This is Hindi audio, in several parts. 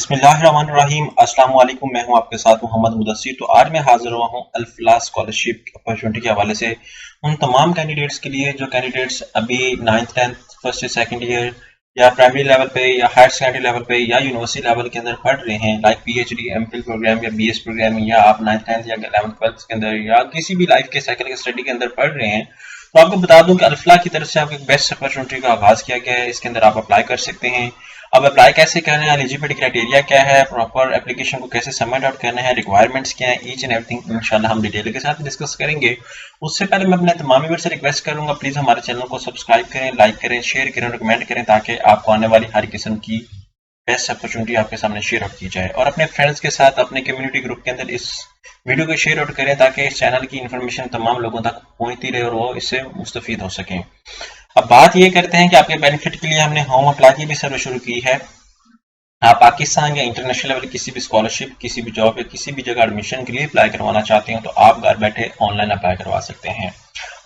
बिस्मिल्लाहिर्रहमानिर्रहीम। अस्सलाम वालेकुम। मैं हूं आपके साथ मोहम्मद मुदस्सिर। तो आज मैं हाजिर हुआ हूं अल्फला स्कॉलरशिप अपॉर्चुनिटी के हवाले से उन तमाम कैंडिडेट्स के लिए जो कैंडिडेट्स अभी 9th 10th फर्स्ट या सेकंड ईयर या प्राइमरी लेवल पे या हायर सेकेंडरी लेवल पे या यूनिवर्सिटी लेवल के अंदर पढ़ रहे हैं, लाइक पीएचडी एमफिल प्रोग्राम या बीएस प्रोग्राम, या आप 9th 10th या 11th 12th के अंदर या किसी भी लाइफ के साइकिल के स्टडी के अंदर पढ़ रहे हैं। तो आपको बता दूं कि अल्फला की तरफ से आपको एक बेस्ट अपॉर्चुनिटी का आगाज किया गया है। इसके अंदर आप अप्लाई कर सकते हैं। अब अप्लाई कैसे करना है, एलिजिबिलिटी क्राइटेरिया क्या है, प्रॉपर एप्लीकेशन को कैसे सबमिट आउट करना है, रिक्वायरमेंट्स क्या है, ईच एंड एवरीथिंग इंशाल्लाह हम डिटेल के साथ डिस्कस करेंगे। उससे पहले मैं अपने तमाम व्यूअर्स से रिक्वेस्ट करूंगा, प्लीज हमारे चैनल को सब्सक्राइब करें, लाइक करें, शेयर करें, रिकमेंड करें, ताकि आपको आने वाली हर किस्म की बेस्ट अपॉर्चुनिटी आपके सामने शेयर आउट की जाए। और अपने फ्रेंड्स के साथ अपने कम्युनिटी ग्रुप के अंदर इस वीडियो को शेयर आउट करें ताकि इस चैनल की इन्फॉर्मेशन तमाम लोगों तक पहुंचती रहे और वो इससे मुस्तफीद हो सकें। अब बात ये करते हैं कि आपके बेनिफिट के लिए हमने होम अप्लाई की भी सर्विस शुरू की है। आप पाकिस्तान या इंटरनेशनल लेवल किसी भी स्कॉलरशिप, किसी भी जॉब या किसी भी जगह एडमिशन के लिए अप्लाई करवाना चाहते हैं तो आप घर बैठे ऑनलाइन अप्लाई करवा सकते हैं।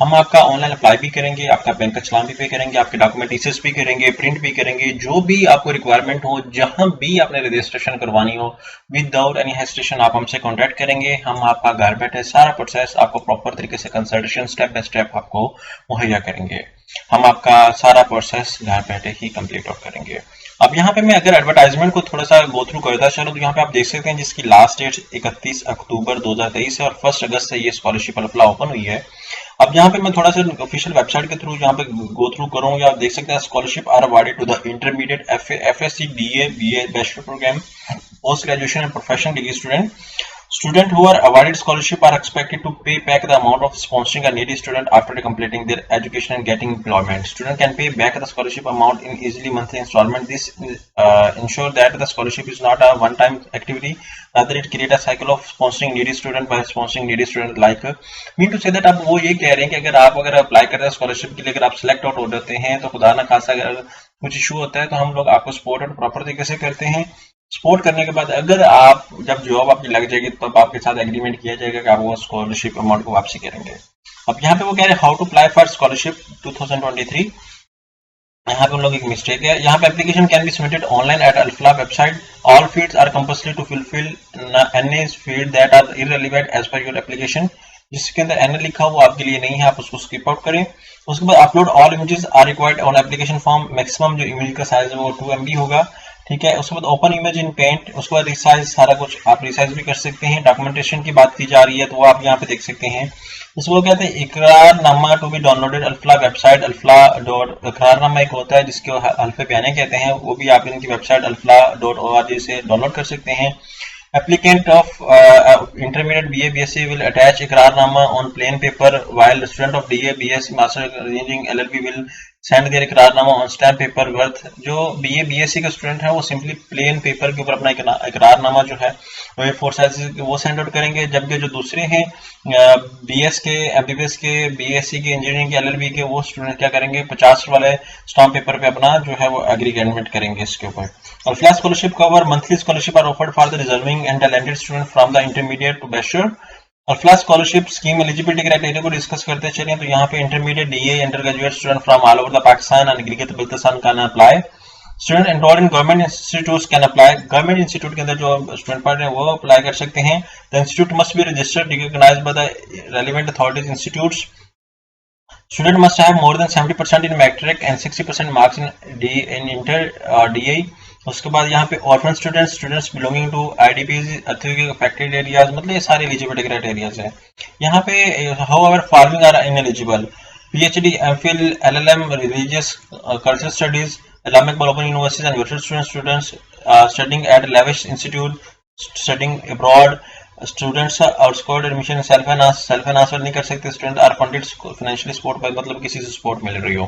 हम आपका ऑनलाइन अप्लाई भी करेंगे, आपका बैंक का चलान भी पे करेंगे, आपके डॉक्यूमेंट इशूज भी करेंगे, प्रिंट भी करेंगे, जो भी आपको रिक्वायरमेंट हो, जहां भी आपने रजिस्ट्रेशन करवानी हो, विदाउट एनी हेजिटेशन आप हमसे कॉन्टैक्ट करेंगे। हम आपका घर बैठे सारा प्रोसेस आपको प्रॉपर तरीके से कंसल्टेशन स्टेप बाय स्टेप आपको मुहैया करेंगे। हम आपका सारा प्रोसेस घर बैठे ही कंप्लीट आउट करेंगे। अब यहाँ पे मैं अगर एडवर्टाइजमेंट को थोड़ा सा गो थ्रू करता चलो तो यहाँ पे आप देख सकते हैं जिसकी लास्ट डेट 31 अक्टूबर 2023 है और 1 अगस्त से ये स्कॉलरशिप अल्फला ओपन हुई है। अब यहाँ पे मैं थोड़ा सा ऑफिशियल वेबसाइट के थ्रू यहाँ पे गो थ्रू करूंगा। आप देख सकते हैं scholarship are awarded to the intermediate FSC BA bachelor programme post graduation and professional degree student. Students who are awarded scholarship are expected to pay back the amount of sponsoring a needy student after completing their education and getting employment. Student can pay back the scholarship amount in easily monthly installment. This ensure that the scholarship is not a one-time activity. Rather, it create a cycle of sponsoring needy student by sponsoring needy student. Like mean to say that आप वो ये कह रहे हैं कि अगर अप्लाई कर रहे हैं स्कॉलरशिप के लिए, अगर आप सिलेक्ट आउट हो जाते हैं तो खुदा ना खासा अगर कुछ इशू होता है तो हम लोग आपको सपोर्ट और प्रॉपर तरीके से करते हैं। सपोर्ट करने के बाद अगर आप जब जॉब आपकी लग जाएगी तो आपके साथ एग्रीमेंट किया जाएगा कि आप वो स्कॉलरशिप अमाउंट को वापसी करेंगे। अब यहाँ पे वो कह रहे हैं how to apply for scholarship 2023। यहाँ पे उन लोग एक मिस्टेक है। यहाँ पे application can be submitted online at Alfalah website. All fields are compulsory to fulfil any field that are irrelevant as per your application. जिसके अंदर एन लिखा हुआ आपके लिए नहीं है, आप उसको स्किप आउट करें। उसके बाद upload all images are required on application form. Maximum जो इमेज का साइज है वो 2 MB होगा, ठीक है। उसके बाद ओपन इमेज इन पेंट, उसके बाद रिसाइज, सारा कुछ आप रिसाइज भी कर सकते हैं। डॉक्यूमेंटेशन की बात की जा रही है तो वो आप यहाँ पे देख सकते हैं। इसको कहते हैं इकरारनामा to be downloaded Alfalah website. Alfalah dot इकरारनामा एक होता है जिसको अल्फे बयाने कहते हैं, वो भी आप इनकी वेबसाइट अल्फला.org से डाउनलोड कर सकते हैं। Applicant of intermediate BA BSc will attach इकरारनामा on plain paper, while the student of DA BSc Master Engineering LLB will send their इकरारनामा on stamp paper worth। जो BA BSc के स्टूडेंट हैं वो सिंपली प्लेन पेपर के ऊपर अपना इकरारनामा जो है वो A4 साइज वो सेंड आउट करेंगे। जबकि जो दूसरे हैं BS के, MBBS के, BSc के, इंजीनियरिंग के, LLB के, वो स्टूडेंट क्या करेंगे 50 वाले स्टाम्प पेपर पे अपना जो है वो एग्रीमेंट करेंगे इसके ऊपर। और flash scholarship cover monthly scholarship are offered for the deserving and talented student from the intermediate to bachelor. और flash scholarship scheme eligibility criteria को डिस्कस करते चलें तो यहाँ पे intermediate DA undergraduate student from all over the Pakistan and Gilgit Baltistan can apply. Student enrolled in government institute can apply. Government institute के अंदर जो स्टूडेंट पढ़ रहे हैं वो अप्लाई कर सकते हैं। The institute must be registered recognised by the relevant authorities institutes. Student must have more than 70% in metric and 60% marks in inter DI। उसके बाद यहाँ पे orphan students belonging to IDPs earthquake affected areas, मतलब ये सारे एलिजिबिलिटी क्राइटेरियाज है। यहाँ पे however following are ineligible: PhD, MPhil, LLM, religious cultural studies, Islamic open universities and virtual students studying at lavish institute, studying abroad। Students outscored admission self finance नहीं कर सकते। Student are funded financially support पर, मतलब किसी से सपोर्ट मिल रही हो।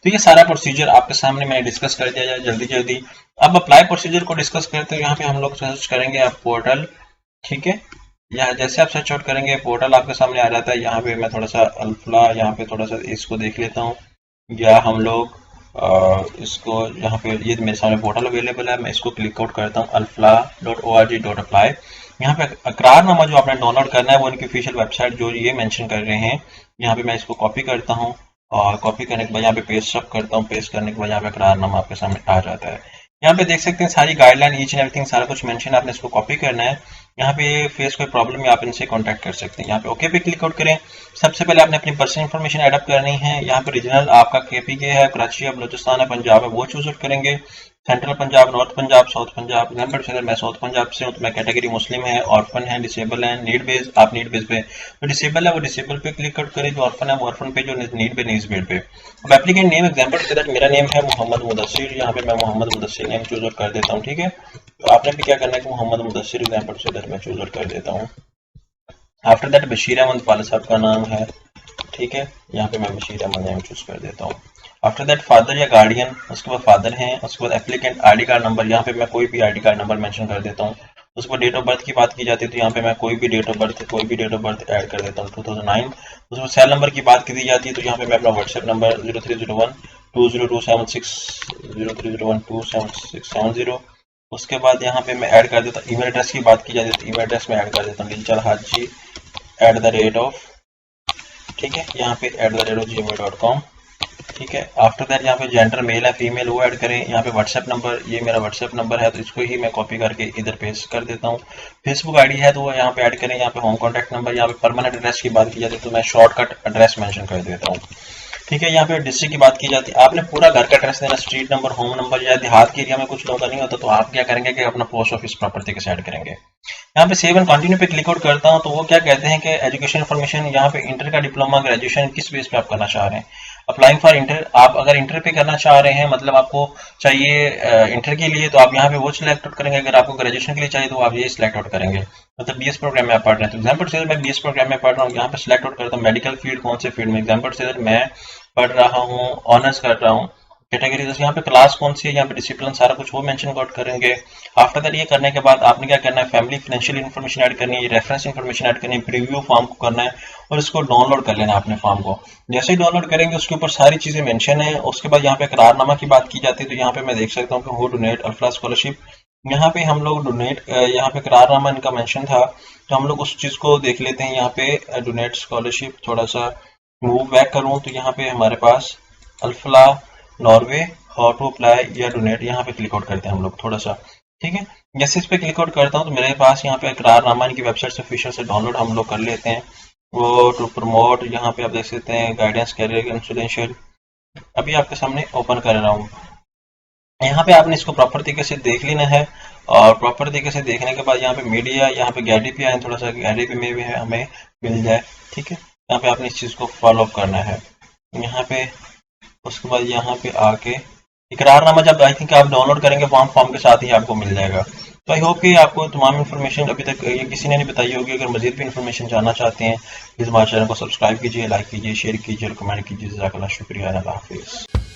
तो ये सारा प्रोसीजर आपके सामने मैंने डिस्कस कर दिया जाए जल्दी। अब अप्लाई प्रोसीजर को डिस्कस करते हैं। यहाँ पे हम लोग सर्च करेंगे आप पोर्टल, ठीक है। यहाँ जैसे आप सर्च आउट करेंगे पोर्टल आपके सामने आ जाता है। यहाँ पे मैं थोड़ा सा अल्फला यहाँ पे थोड़ा सा इसको देख लेता हूँ, या हम लोग इसको यहाँ पे ये मेरे सामने पोर्टल अवेलेबल है, मैं इसको क्लिक आउट करता हूँ alfla.org.apply। यहाँ पे इकरारनामा जो आपने डाउनलोड करना है वो इनकी ऑफिशियल वेबसाइट जो ये मेंशन कर रहे हैं, यहाँ पे मैं इसको कॉपी करता हूँ और कॉपी करने के बाद यहाँ पे पेस्ट अप करता हूँ। पेस्ट करने के बाद यहाँ पे इकरारनामा आपके सामने आ जाता है। यहाँ पे देख सकते हैं सारी गाइडलाइन ईच एंड एवरीथिंग सारा कुछ मेंशन, आपने इसको कॉपी करना है। यहाँ पे फेस कोई प्रॉब्लम है आप इनसे कांटेक्ट कर सकते हैं। यहाँ पे ओके पे क्लिक आउट करें। सबसे पहले आपने अपनी पर्सनल इन्फॉर्मेशन एडअप करनी है। यहाँ पे रीजनल आपका केपीके है, कराची है, बलोचिस्तान है, पंजाब है, वो चूज आउट करेंगे। Central Punjab, north Punjab, south Punjab. Example से अगर मैं साउथ पंजाब से हूँ तो मैं कैटेगरी मुस्लिम है, ऑर्फन है, डिसेबल है, नीड बेस, आप नीड बेस पे जो डिसेबल है वो डिसेबल पे क्लिक आउट करें, जो ऑर्फन है वो ऑर्फन पे, जो नीड पे नीड्स बेस पे। अब एप्लीकेंट नेम एग्जाम्पल से मेरा नेम है मोहम्मद मुदस्सिर, यहाँ पे मैं Mohammad Mudassir name choose out कर देता हूँ। ठीक है, तो आपने भी क्या करना है कि मोहम्मद मुदस्सिर एग्जाम्पल से मैं चूज आउट कर देता हूँ। आफ्टर दैट बशीर अहमद वाले साहब का नाम है। ठीक है, यहाँ पे मैं बशीर अहमद नेम चूज कर देता हूँ। आफ्टर दैट फादर या गार्डियन, उसके बाद फादर हैं, उसके बाद एप्लीकेंट आईडी कार्ड नंबर, यहाँ पे मैं कोई भी आईडी कार्ड नंबर मेंशन कर देता हूँ। उसके बाद डेट ऑफ बर्थ की बात की जाती है तो यहाँ पे मैं कोई भी डेट ऑफ बर्थ ऐड कर देता हूँ 2009। उसके बाद सेल नंबर की बात की दी जाती है तो यहाँ पे मैं अपना व्हाट्सएप नंबर 0301202760। उसके बाद यहाँ पे मैं ऐड कर देता हूँ ईमेल एड्रेस की बात की जाती है तो ईमेल एड्रेस में ऐड कर देता हूँ linchal@, ठीक है, यहाँ पे @gmail.com। ठीक है, आफ्टर दैट यहाँ पे जेंडर मेल है फीमेल वो ऐड करें। यहाँ पे व्हाट्सएप नंबर, ये मेरा व्हाट्सएप नंबर है तो इसको ही मैं कॉपी करके इधर पेस्ट कर देता हूँ। फेसबुक आईडी है तो वो यहाँ पे ऐड करें। यहाँ पे होम कॉन्टैक्ट नंबर, यहाँ पे परमानेंट एड्रेस की बात की जाती है तो मैं शॉर्टकट एड्रेस मेंशन कर देता हूँ। ठीक है, यहाँ पे डिस्ट्रिक्ट की बात की जाती है, आपने पूरा घर का एड्रेस देना, स्ट्रीट नंबर, होम नंबर, या देहात के एरिया में कुछ लोगों का नहीं होता तो आप क्या करेंगे कि अपना पोस्ट ऑफिस प्रॉपर तरीके से ऐड करेंगे। यहाँ पे सेव एंड कंटिन्यू पे क्लिक आउट करता हूँ तो वो क्या कहते हैं कि एजुकेशन इन्फॉर्मेशन, यहाँ पे इंटर का डिप्लोमा, ग्रेजुएशन किस बेस पे आप करना चाह रहे हैं। अप्लाइंग फॉर इंटर, आप अगर इंटर पे करना चाह रहे हैं मतलब आपको चाहिए इंटर के लिए तो आप यहाँ पे वो सिलेक्ट आउट करेंगे। अगर आपको ग्रेजुएशन के लिए चाहिए तो आप ये सिलेक्ट आउट करेंगे, मतलब बीएस प्रोग्राम में आप पढ़ रहे हैं तो एग्जाम्पल से मैं बीएस प्रोग्राम में पढ़ रहा हूँ, यहाँ पे सिलेक्ट आउट करता हूँ मेडिकल फील्ड, कौन से फील्ड में। एग्जाम्पल से मैं पढ़ रहा हूँ, ऑनर्स कर रहा हूँ। कैटेगरी जैसे यहाँ पे क्लास कौन सी है, यहाँ पे डिसिप्लिन सारा कुछ वो मेंशन आउट करेंगे। आफ्टर दैट ये करने के बाद आपने क्या करना है, फैमिली फाइनेंशियल इन्फॉर्मेशन ऐड करनी है, रेफरेंस इन्फॉर्मेशन ऐड करनी है, प्रीव्यू फॉर्म को करना है और इसको डाउनलोड कर लेना है अपने फॉर्म को। जैसे ही डाउनलोड करेंगे उसके ऊपर सारी चीजें मेंशन है। उसके बाद यहाँ पे करारनामा की बात की जाती है तो यहाँ पे मैं देख सकता हूँ कि हु डोनेट अल्फा स्कॉलरशिप, यहाँ पे हम लोग डोनेट, यहाँ पे करारनामा इनका मेंशन था तो हम लोग उस चीज को देख लेते हैं। यहाँ पे डोनेट स्कॉलरशिप, थोड़ा सा मूव बैक करूँ तो यहाँ पे हमारे पास Alfalah Norway, how to apply या डोनेट, यहाँ पे क्लिक आउट करते हैं हम लोग थोड़ा सा। ठीक है, जैसे इस पे क्लिक आउट करता हूँ तो मेरे पास यहाँ पे करारनामा की वेबसाइट से ऑफिशियल से डाउनलोड हम लोग कर लेते हैं। वो टू प्रमोट, यहाँ पे आप देख सकते हैं गाइडेंस कैरियर इंश्योरेंशियल, अभी आपके सामने ओपन कर रहा हूँ। यहाँ पे आपने इसको प्रॉपर तरीके से देख लेना है और प्रॉपर तरीके से देखने के बाद यहाँ पे मीडिया, यहाँ पे गैलरी पे आए, थोड़ा सा गैलरी पे में भी है हमें मिल जाए। ठीक है, यहाँ पे आपने इस चीज़ को फॉलो अप करना है। यहाँ पे उसके बाद यहाँ पे आके इकरारनामा जब आई थिंक आप डाउनलोड करेंगे फॉर्म के साथ ही आपको मिल जाएगा। तो आई होप कि आपको तमाम इन्फॉर्मेशन अभी तक ये किसी ने नहीं बताई होगी। अगर मजीद भी इन्फॉर्मेशन जानना चाहते हैं प्लीज़ हमारे चैनल को सब्सक्राइब कीजिए, लाइक कीजिए, शेयर कीजिए और कमेंट कीजिए। जज़ाकल्लाह, शुक्रिया, अल्लाह हाफिज़।